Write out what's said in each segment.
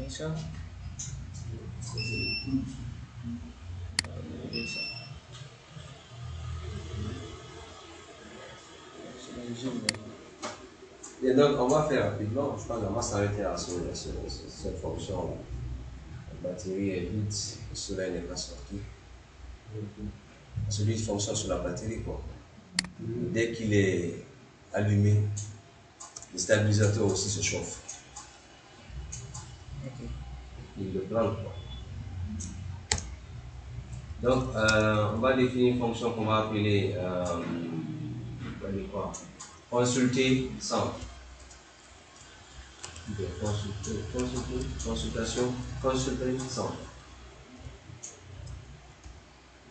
ça. Et donc, on va faire rapidement. Je pense qu'on va s'arrêter à cette fonction-là. La batterie est vide, le soleil n'est pas sorti. Celui qui fonctionne sur la batterie, quoi. Dès qu'il est allumé, le stabilisateur aussi se chauffe. Il le plante, quoi. Donc, on va définir une fonction qu'on va appeler consulter centre. Consultation, consulter centre.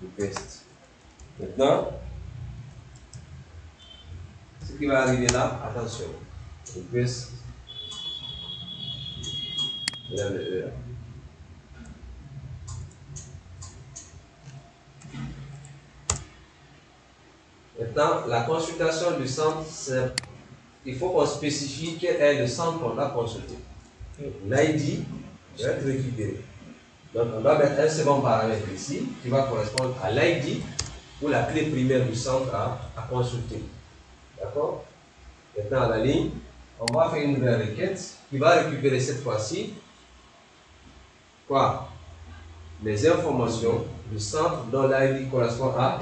Request. Maintenant, ce qui va arriver là, attention. Request. Là, le E. Maintenant, la consultation du centre, il faut qu'on spécifie quel est le centre qu'on a consulté. L'ID va être récupéré. Donc, on va mettre un second paramètre ici qui va correspondre à l'ID ou la clé primaire du centre à consulter. D'accord? Maintenant, à la ligne, on va faire une nouvelle requête qui va récupérer cette fois-ci quoi? Les informations du centre dont l'ID correspond à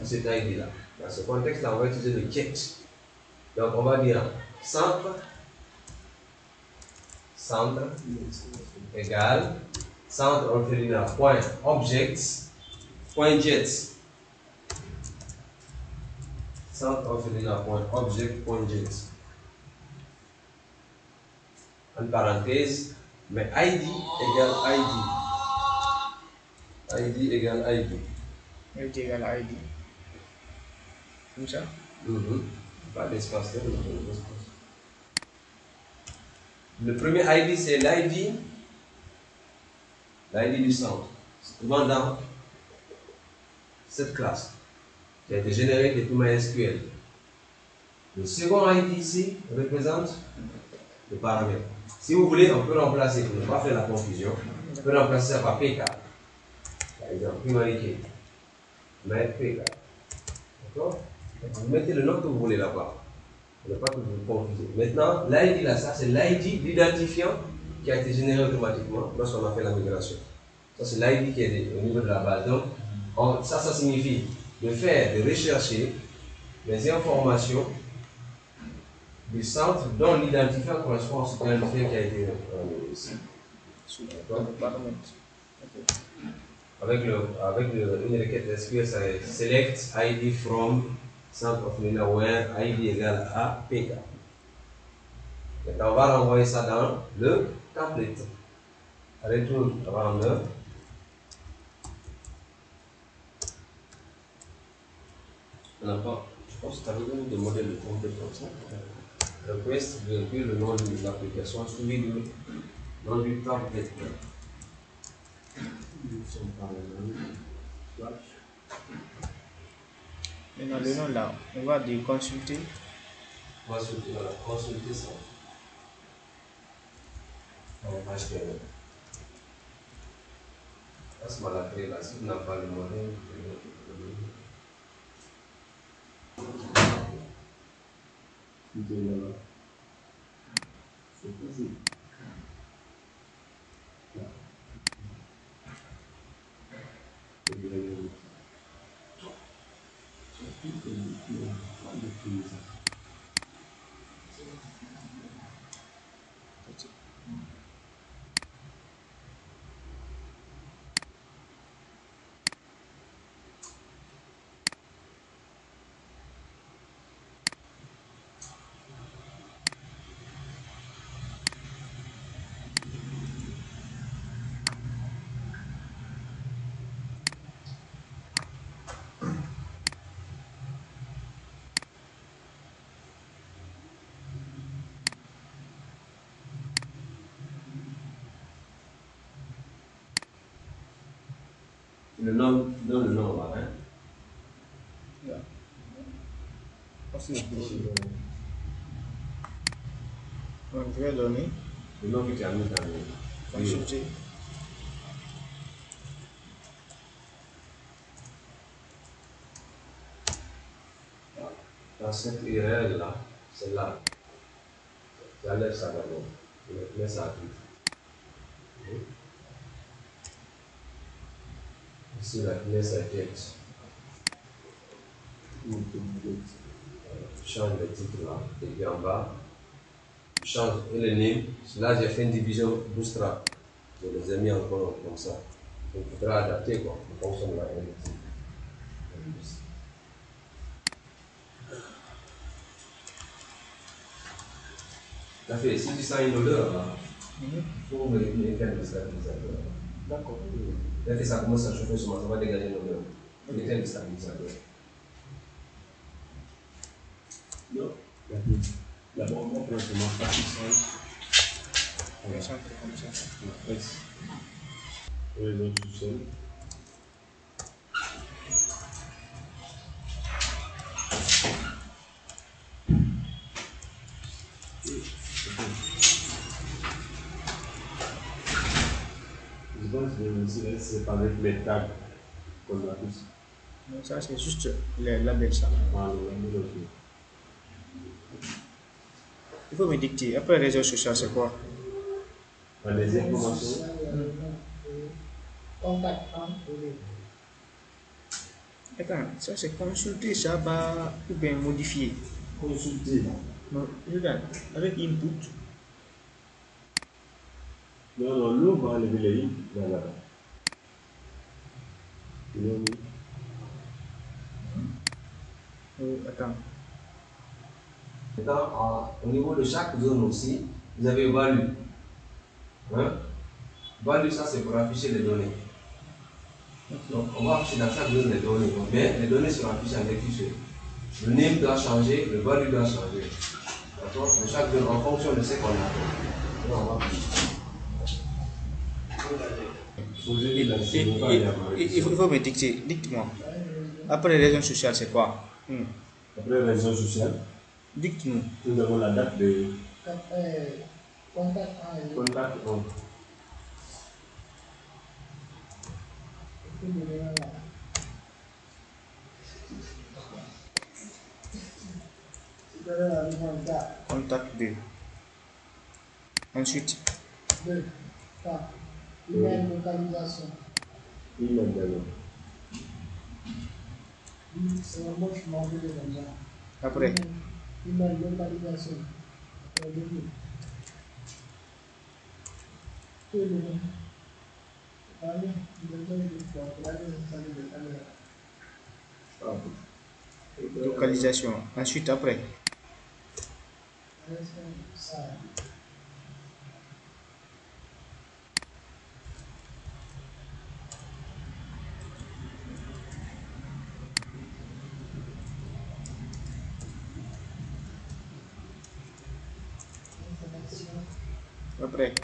cet ID-là. Dans ce contexte-là, on va utiliser le get. Donc, on va dire centre égale centre orthogonal point objects point get. Centre orthogonal point object point get. En parenthèse, mais ID égale ID. ID égale ID. ID égale ID. Comme ça? Pas d'espace. Le premier ID, c'est l'ID du centre. C'est souvent dans cette classe qui a été générée depuis MySQL. Le second ID ici représente le paramètre. Si vous voulez, on peut remplacer, on ne va pas faire la confusion, on peut remplacer ça par PK. Par exemple, primary key. Mettre PK. D'accord? Vous mettez le nom que vous voulez là-bas. Pour ne pas que vous vous confusez. Maintenant, l'ID là, ça c'est l'ID, l'identifiant qui a été généré automatiquement lorsqu'on a fait la migration. Ça c'est l'ID qui est au niveau de la base. Donc, ça signifie de rechercher les informations du centre dont l'identifiant correspond à ce identifiant qui a été ici. Avec une requête SQL, ça est select ID from centre of Nina where ID égale à PK. Maintenant, on va renvoyer ça dans le template. Retour render. Je pense que tu as besoin de modèle de template comme ça. Request, le nom de l'application suivi du nom du template. Maintenant, le nom là, on va dire consulter. Consulter ça. HTML. Laisse-moi la créer là, si tu n'as pas le modèle. C'est possible. Le nom, donne le nom là, hein? Yeah. Je vais donner. Le nom que tu as mis dans le. Consulter. Dans cette URL-là, c'est là. J'enlève ça d'abord. Je mets ça à tout. Ici, la fenêtre, c'est texte. Je change le titre là, et puis en bas, je change le name. Là, j'ai fait une division bootstrap. Je les ai mis encore comme ça. Donc, il faudra adapter quoi, en fonction de la réalité. Ça fait, si tu sens une odeur là, il faut me faire des stabilisateurs. D'accord. Dès que ça commence à chauffer sur moi, ça va dégager une odeur. Il faut mettre des stabilisateurs. Non, d'abord, on prend seulement partie simple. On va faire comme ça. Presse. Réseau tout seul. Je pense que c'est pas avec les tags qu'on a tous. Non, ça, c'est juste les labels, ça. Ah, le aussi. Il faut me dicter. Après, réseau social, c'est quoi? Les informations. Attends, ça, c'est consulter, ça va ou bien modifier. Consulter. Non, regarde, avec input, Non, nous, on va enlever les lignes. Voilà. attends. Maintenant, au niveau de chaque zone aussi, vous avez value. Hein? Value, ça c'est pour afficher les données. Donc, on va afficher dans chaque zone les données. Mais les données seront affichées avec fichier. Le name doit changer, le value doit changer. D'accord? Dans chaque zone, en fonction de ce qu'on a fait. Là, on va Il faut me dicter. Dicte-moi. Après les réseaux sociaux, c'est quoi? Après réseau social, Dicte-nous. nous avons la date de Contact contact 1. Contact 2. Ensuite, email localisation. Email d'ailleurs. C'est un mot qui m'a envoyé déjà. après, Email localisation. Tout le monde. Allez, vous avez une fois. Vous allez installer des caméras. localisation. Ensuite, après, Allez, ça. après,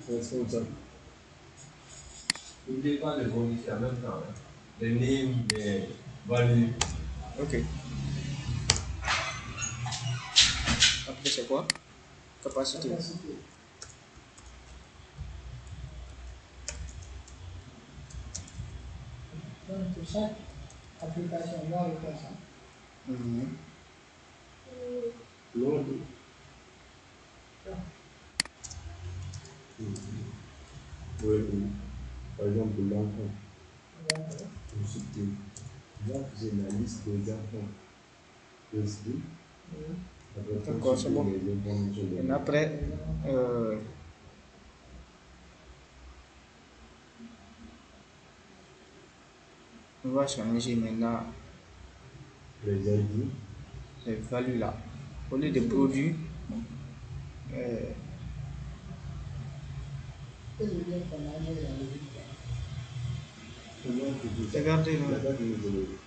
Responsable. n'oubliez pas de modifier en même temps. Hein. Les names, les values. ok. Après, c'est quoi? Capacité. Donc, chaque application doit le faire ça. Non. Oui, par exemple, l'enfant. Consulter. Là, j'ai la liste des enfants. Ici. D'accord, c'est bon. Et après, on va changer maintenant Les ID. les values là. Au lieu de produits, regardez là. La date de l'évolution.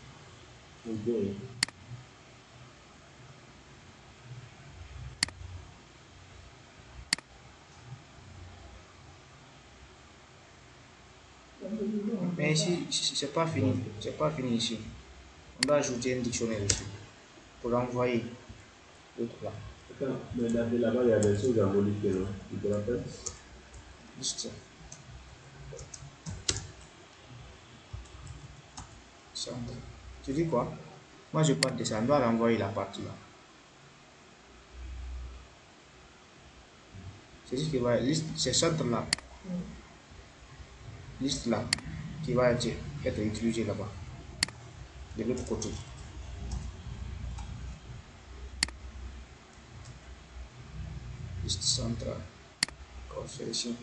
Mais ici, c'est pas fini. C'est pas fini ici. On doit ajouter un dictionnaire ici pour envoyer l'autre là. Attends, mais là-bas, il y a des choses à modifier, non? Tu te rappelles? Juste centre. Tu dis quoi? Moi je parle de ça. On doit renvoyer la partie là. C'est juste qu'il va liste, c'est centre là. Liste là qui va être utilisé là-bas. De l'autre côté. Liste centrale. Encore c'est ici.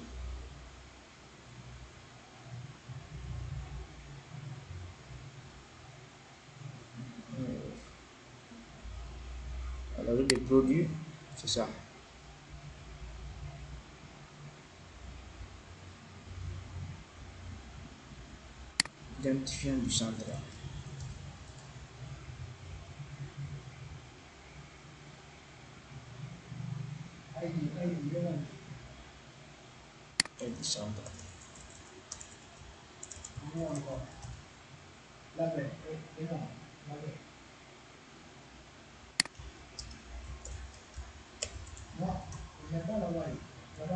Alors les produits, c'est ça. Identifiant du centre. Et du centre.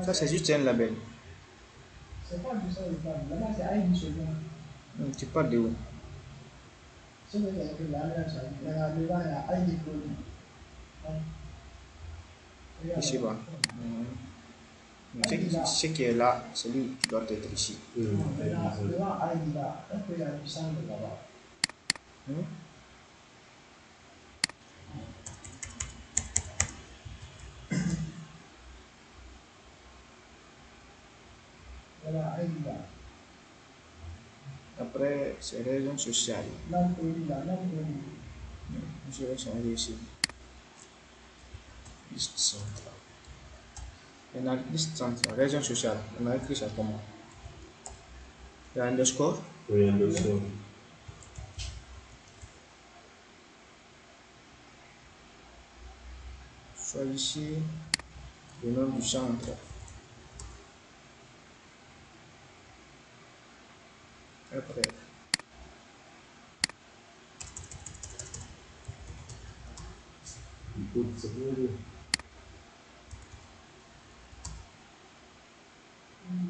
Ça c'est juste un label. C'est pas du ça, là-bas c'est ID seulement. Tu parles de où? C'est le cas de la devant il y a ID produit. Ici-bas. Ce qui est là, celui qui doit être ici. Devant ID là, est-ce qu'il y a du centre là-bas? Voilà, ID là. Après, c'est raison sociale. L'homme produit là, l'homme produit. Je vais changer ici. Liste centrale. On a liste centrale, raison sociale. On a écrit ça comment? Il y a un underscore. Oui, underscore. Choisissez le nom du centre. Après, Il faut se faire.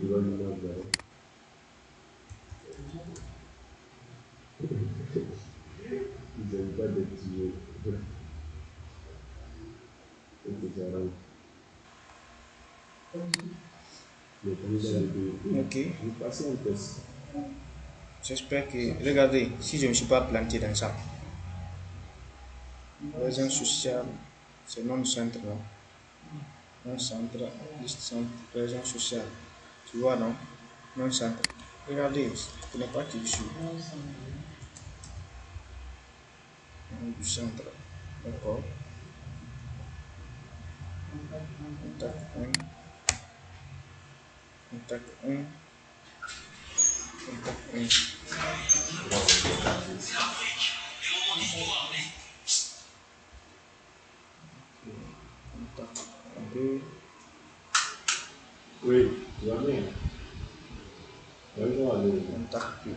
Il va nous mettre là. Ils n'aiment pas des petits jeux. Et ça rentre. Mais comme ça, ok. vous passez un test. J'espère que, regardez, si je ne me suis pas planté dans ça. Raison sociale, c'est nom centre là. Non centre, liste centre, raison sociale. Tu vois non? Non centre. Regardez, tu n'es pas dessus. Nom du centre. D'accord. Contact 1. Contact 1. Contact 1. Contact 2. Oui, tu vas bien. Contact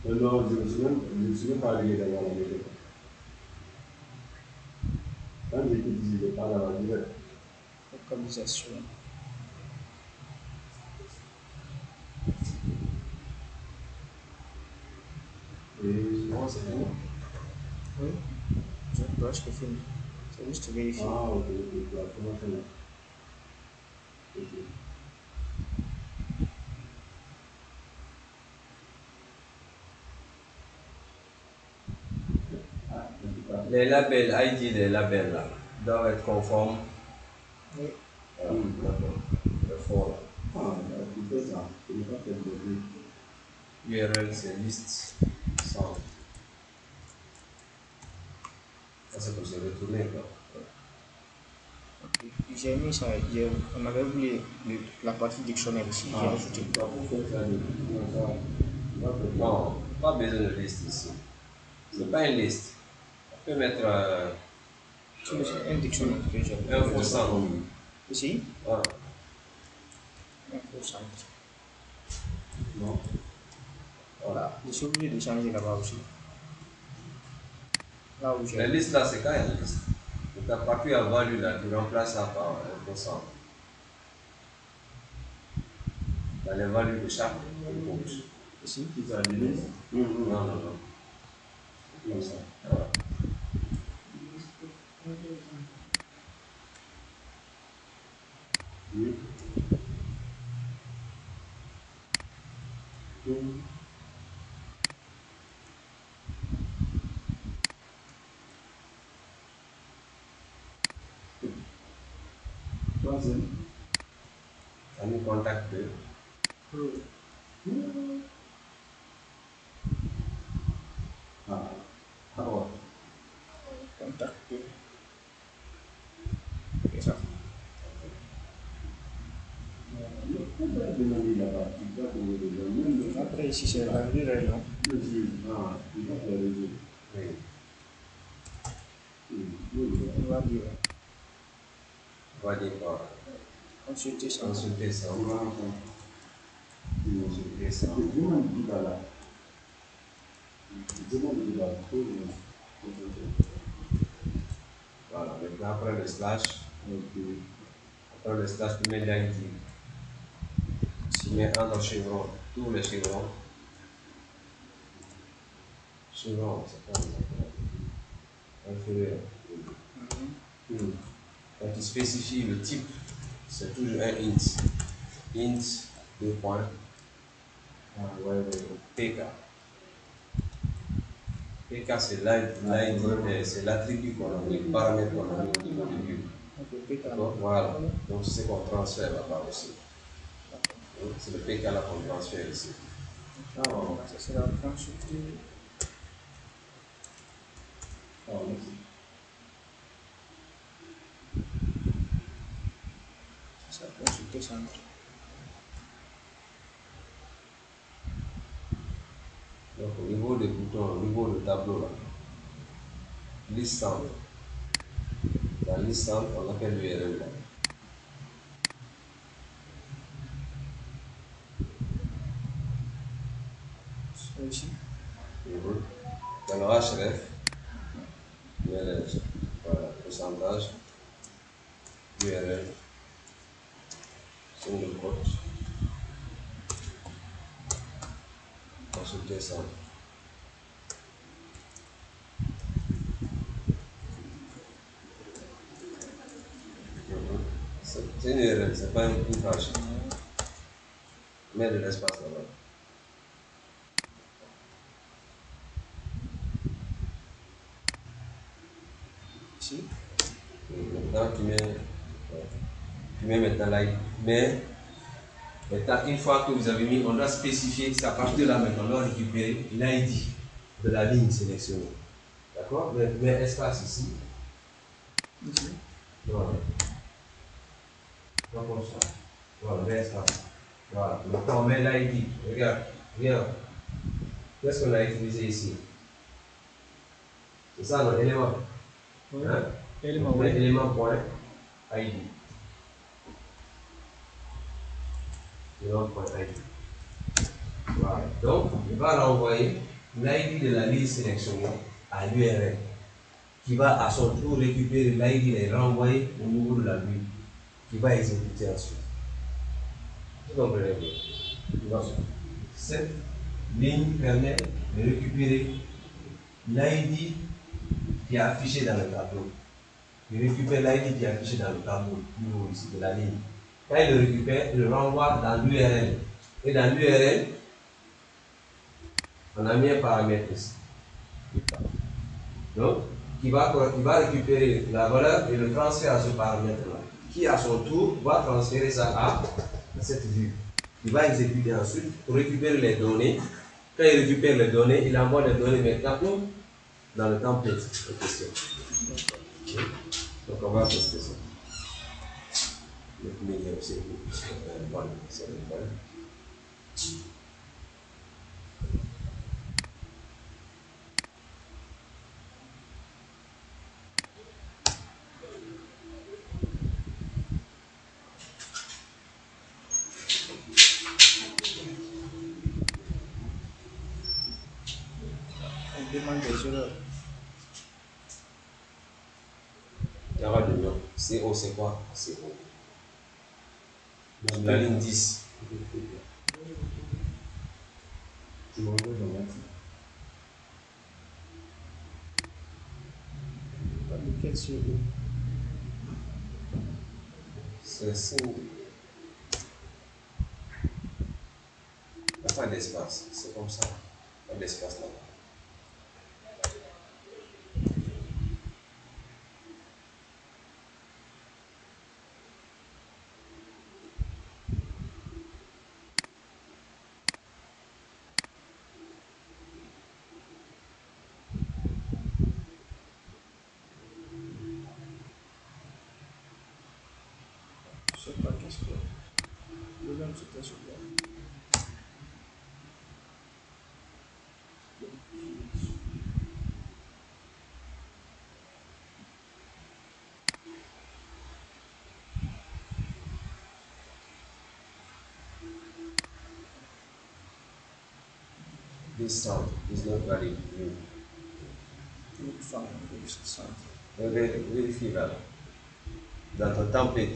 2. Non, je me suis même pas arrivé d'avoir la méthode. Quand j'écoute ici, je parle à la direct. Localisation. Et souvent, c'est bon. Oui, je crois que c'est fini. C'est juste vérifier. Ah, ok, tu vas commencer là. Ok. Les labels, ID des labels là, doivent être conformes. Oui. D'accord. Le fond là. Ah, tu fais ça. Tu n'es pas fait de URL c'est liste sans. Ça c'est pour se retourner quoi. J'ai mis ça, on avait oublié la partie dictionnaire ici, j'ai ajouté. Tu vas faire ça de Non, pas besoin de liste ici. C'est pas une liste. On peut mettre C'est un dictionnaire que j'ai. un faux sang. Ici, Voilà. un faux au centre. Non. Voilà. Je suis obligé de changer là-bas aussi. Là où La j'ai. liste là, c'est quand il y a une liste. Donc, tu n'as pas pu avoir lu là, tu remplaces ça par un concentre. Dans les values de chaque coach. Ici. Qui ça dit? Non, non, non. Comme ça. Voilà. Oui. Troisième. Ami contact 2. Ah. Alors. Contact. C'est ça. Après, ici, c'est la durée, non? Ah, il va faire les autres. Oui. On va dire. On va dire quoi? Consulter ça. Consulter ça. Consulter ça. Voilà. Maintenant, après le slash, tu mets l'ID. Tu mets un dans chevron, tous les chevrons. Chevron, c'est pas inférieur. Quand tu spécifies le type, c'est toujours un int. Int, 2 points. PK. PK, c'est l'ID, c'est l'attribut qu'on a mis, le paramètre qu'on a mis au niveau du but. D'accord? Voilà. Donc, c'est ce qu'on transfère là-bas aussi. C'est le PK là qu'on transfère ici. Alors, ça sera consulter. Ça, consulter centre. Donc, au niveau des boutons, au niveau du tableau là, liste centre. La liste centre, on appelle l'URL là. C'est ici. Dans le href, URL, voilà, pourcentage, URL, single quote, consulter ça. C'est une URL, c'est pas une page. Mets de l'espace là-bas. Ici. Maintenant, tu mets maintenant l'ID. Mais maintenant, une fois que vous avez mis, on doit spécifier, c'est à partir de là maintenant, on doit récupérer l'ID de la ligne sélectionnée. D'accord? Mais espace ici. Ici. Voilà. Pas comme ça. Voilà, mais espace. Voilà. Maintenant, on met l'ID. Regarde. Qu'est-ce qu'on a utilisé ici? C'est ça, notre élément. Oui. Hein? Élément, oui. Élément point ID. Élément point ID. Voilà. Donc, il va renvoyer l'ID de la liste sélectionnée à l'URL, qui va à son tour récupérer l'ID et renvoyer au niveau de la ligne, qui va exécuter ensuite. Vous comprenez bien? Donc, cette ligne permet de récupérer l'ID qui est affiché dans le tableau. Il récupère l'ID qui est affiché dans le tableau niveau ici de la ligne. Quand il le récupère, il le renvoie dans l'URL. Et dans l'URL, on a mis un paramètre ici. Donc, qui va récupérer la valeur et le transférer à ce paramètre-là, qui à son tour va transférer ça à cette vue. Il va exécuter ensuite pour récupérer les données. Quand il récupère les données, il envoie les données maintenant dans le template de question. Donc on va tester ça. Le milieu, c'est bon, c'est bon. demande des erreurs. Il y aura de nom. CO, c'est quoi? CO. La ligne 10. Tu me rejoins dans la team. Lequel c'est où? C'est signe. Il n'y a pas d'espace. C'est comme ça. Pas d'espace là-bas. Je sais pas qu'est-ce que. Le même c'était sur là. This sound is not valid. Look fine, it's sound. Vérifie là. Dans ton template,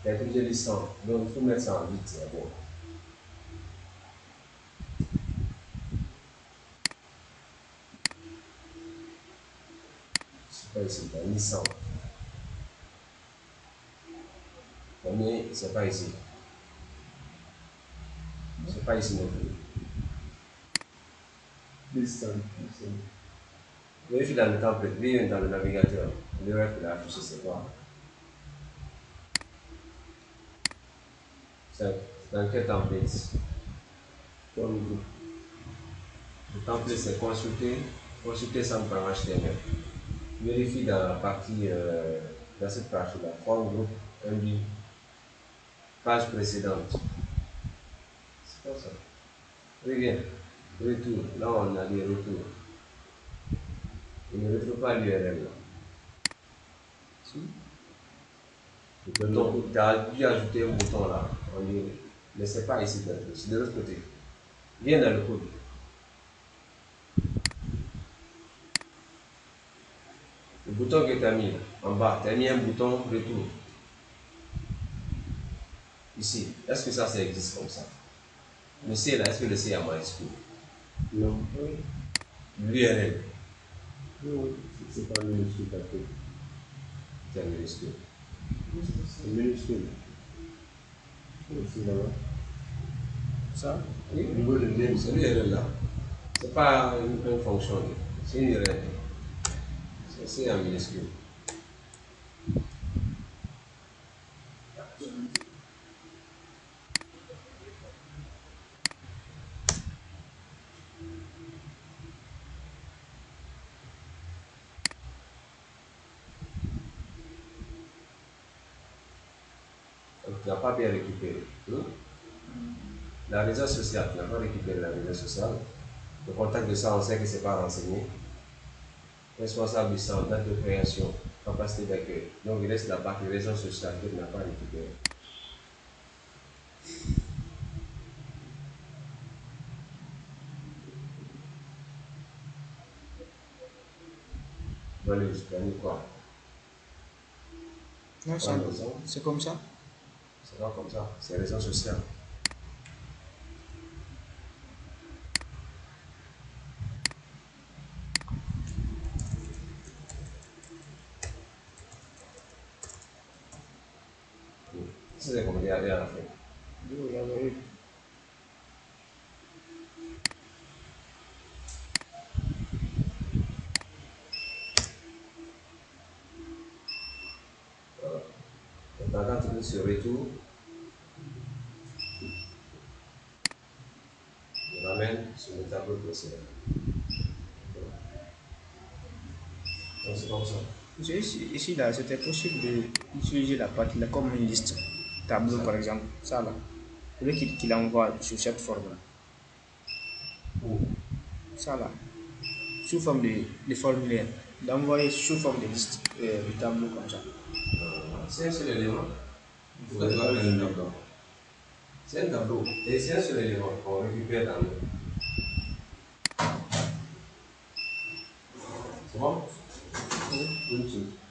tu as utilisé le sound. Donc il faut mettre ça en vite d'abord. C'est pas ici, tu as mis sound. Premier, c'est pas ici. C'est pas ici non plus. This time. Vérifie dans le template, vérifie dans le navigateur. L'erreur qu'il a affiché, c'est quoi? C'est dans quel template? Le template, c'est consulter sans par HTML. Vérifie dans la partie, dans cette partie-là, forme groupe, MD, page précédente. C'est pas ça. Reviens, retour. Là, on a dit retour. Il ne retrouve pas l'URL là. Si. Donc, tu as dû ajouter un bouton là. On dit, mais c'est pas ici, c'est de l'autre côté. Viens dans le code. Le bouton que tu as mis en bas, tu as mis un bouton retour. Ici, est-ce que ça existe comme ça? Le C là, est-ce que le C a majuscule? Non. L'URL, Non, c'est pas minuscule d'accord. c'est minuscule. C'est minuscule. C'est là-bas. Ça? Oui, Au niveau de name, c'est l'URL là. C'est pas une fonction, c'est une URL. C'est en minuscule. Donc, tu n'as pas bien récupéré. La réseau social, tu n'as pas récupéré la réseau social. Le contact de ça, on sait que ce n'est pas renseigné. Responsable du centre, date de création, capacité d'accueil. Donc il reste la partie réseau social que tu n'as pas récupéré. Voilà, tu as mis quoi? Non, c'est comme ça. C'est pas comme ça, c'est réseau social. C'est comme il y avait à la fin. Oui, il y avait eu. Quand tu cliques sur retour, il ramène sur le tableau précédent. Donc c'est comme ça. Ici, là, c'était possible d'utiliser la partie là comme une liste. Tableau, par exemple. Ça, là. Vous voulez qu'il envoie sur cette forme-là. Ça, là. Sous forme de formulaire. D'envoyer sous forme de liste, du tableau comme ça. C'est un seul élément. Vous pouvez voir un tableau. C'est un tableau. Et c'est un seul élément qu'on récupère dans le. Une chose.